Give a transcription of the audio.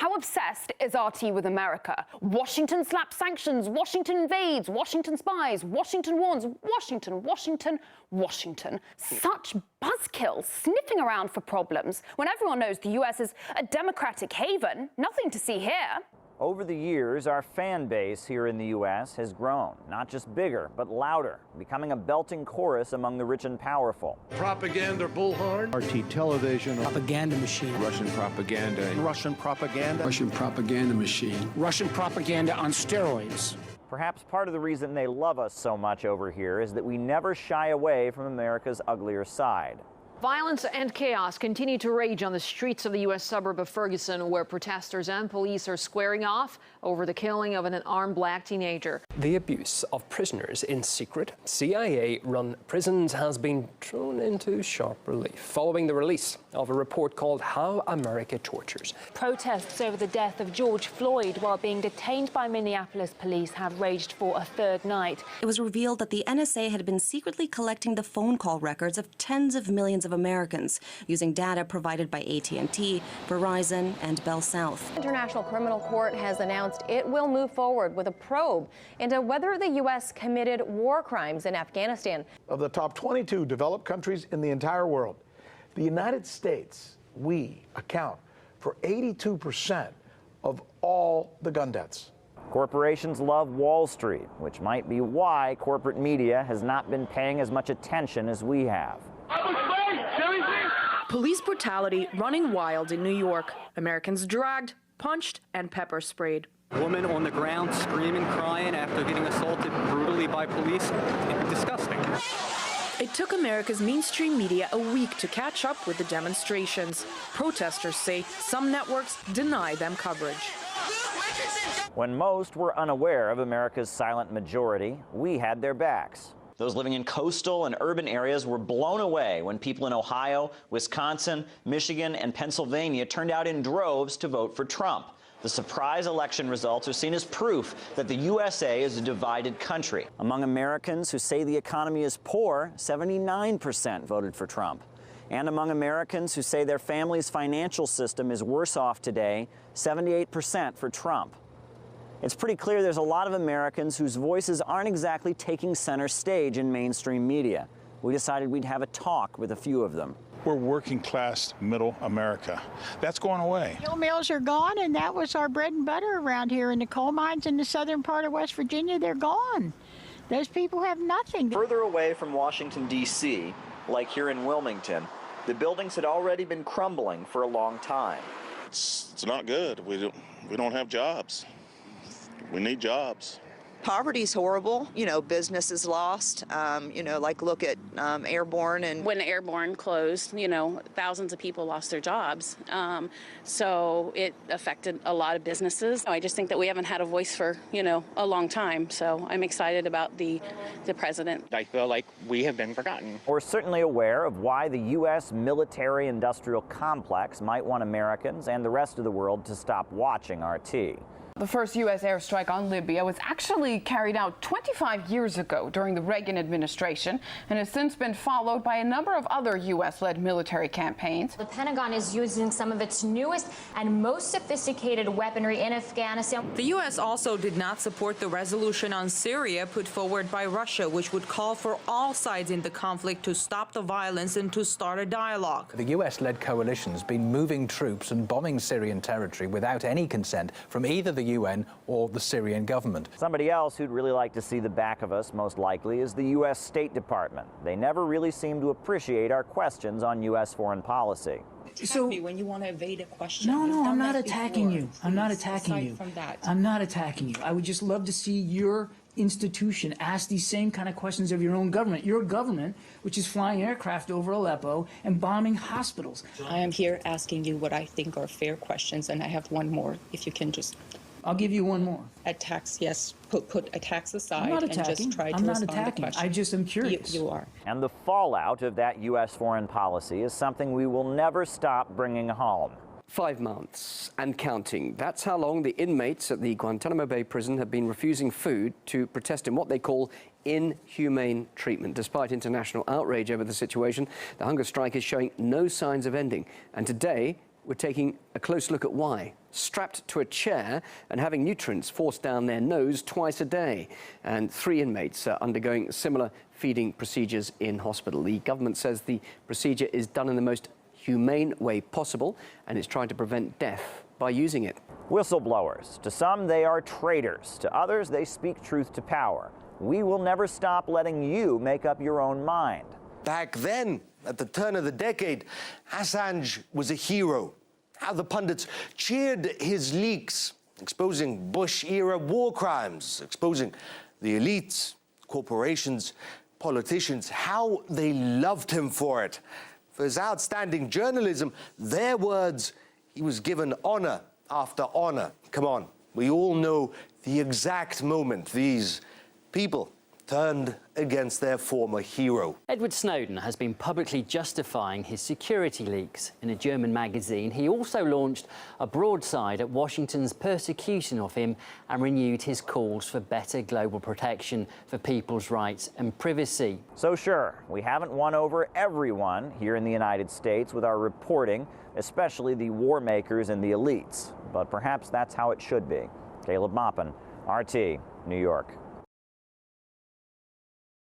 How obsessed is RT with America? Washington slaps sanctions, Washington invades, Washington spies, Washington warns, Washington, Washington, Washington. Such buzzkills sniffing around for problems when everyone knows the US is a democratic haven. Nothing to see here. Over the years, our fan base here in the U.S. has grown, not just bigger, but louder, becoming a belting chorus among the rich and powerful. Propaganda bullhorn. RT television. Propaganda machine. Russian propaganda. Russian propaganda. Russian propaganda machine. Russian propaganda on steroids. Perhaps part of the reason they love us so much over here is that we never shy away from America's uglier side. Violence and chaos continue to rage on the streets of the U.S. suburb of Ferguson, where protesters and police are squaring off over the killing of an unarmed black teenager. The abuse of prisoners in secret CIA-run prisons has been thrown into sharp relief following the release of a report called How America Tortures. Protests over the death of George Floyd while being detained by Minneapolis police have raged for a third night. It was revealed that the NSA had been secretly collecting the phone call records of tens of millions of Americans using data provided by AT&T, Verizon, and Bell South. The International Criminal Court has announced it will move forward with a probe into whether the U.S. committed war crimes in Afghanistan. Of the top 22 developed countries in the entire world, the United States, we account for 82% of all the gun deaths. Corporations love Wall Street, which might be why corporate media has not been paying as much attention as we have. Police brutality running wild in New York. Americans dragged, punched, and pepper sprayed. Woman on the ground screaming, crying after getting assaulted brutally by police. Disgusting. It took America's mainstream media a week to catch up with the demonstrations. Protesters say some networks deny them coverage. When most were unaware of America's silent majority, we had their backs. Those living in coastal and urban areas were blown away when people in Ohio, Wisconsin, Michigan, and Pennsylvania turned out in droves to vote for Trump. The surprise election results are seen as proof that the USA is a divided country. Among Americans who say the economy is poor, 79% voted for Trump. And among Americans who say their family's financial system is worse off today, 78% for Trump. It's pretty clear there's a lot of Americans whose voices aren't exactly taking center stage in mainstream media. We decided we'd have a talk with a few of them. We're working class middle America. That's going away. Mill mills are gone, and that was our bread and butter around here. In the coal mines in the southern part of West Virginia, they're gone. Those people have nothing. Further away from Washington, D.C., like here in Wilmington, the buildings had already been crumbling for a long time. It's not good. We don't have jobs. We need jobs. Poverty's horrible. You know, business is lost. Like look at Airborne. And when Airborne closed, thousands of people lost their jobs. So it affected a lot of businesses. I just think that we haven't had a voice for, a long time. So I'm excited about the president. I feel like we have been forgotten. We're certainly aware of why the U.S. military-industrial complex might want Americans and the rest of the world to stop watching RT. The first U.S. airstrike on Libya was actually carried out 25 years ago during the Reagan administration and has since been followed by a number of other U.S.-led military campaigns. The Pentagon is using some of its newest and most sophisticated weaponry in Afghanistan. The U.S. also did not support the resolution on Syria put forward by Russia, which would call for all sides in the conflict to stop the violence and to start a dialogue. The U.S.-led coalition's been moving troops and bombing Syrian territory without any consent from either the UN or the Syrian government. Somebody else who'd really like to see the back of us, most likely, is the U.S. State Department. They never really seem to appreciate our questions on U.S. foreign policy. So when you want to evade a question, no, I'm not attacking you. I'm not attacking you. I'm not attacking you. I would just love to see your institution ask these same kind of questions of your own government. Your government, which is flying aircraft over Aleppo and bombing hospitals. I am here asking you what I think are fair questions, and I have one more. If you can just. I'll give you one more. Attacks, yes. Put attacks aside and just try to respond to questions. I just am curious. You are. And the fallout of that U.S. foreign policy is something we will never stop bringing home. 5 months and counting. That's how long the inmates at the Guantanamo Bay prison have been refusing food to protest in what they call inhumane treatment. Despite international outrage over the situation, the hunger strike is showing no signs of ending. And today, we're taking a close look at why. Strapped to a chair and having nutrients forced down their nose twice a day. And 3 inmates are undergoing similar feeding procedures in hospital. The government says the procedure is done in the most humane way possible and is trying to prevent death by using it. Whistleblowers. To some, they are traitors. To others, they speak truth to power. We will never stop letting you make up your own mind. Back then, at the turn of the decade, Assange was a hero. How the pundits cheered his leaks, exposing Bush-era war crimes, exposing the elites, corporations, politicians, how they loved him for it. For his outstanding journalism, their words, he was given honor after honor. Come on, we all know the exact moment these people turned against their former hero. Edward Snowden has been publicly justifying his security leaks. In a German magazine, he also launched a broadside at Washington's persecution of him and renewed his calls for better global protection for people's rights and privacy. So sure, we haven't won over everyone here in the United States with our reporting, especially the war makers and the elites. But perhaps that's how it should be. Caleb Maupin, RT, New York.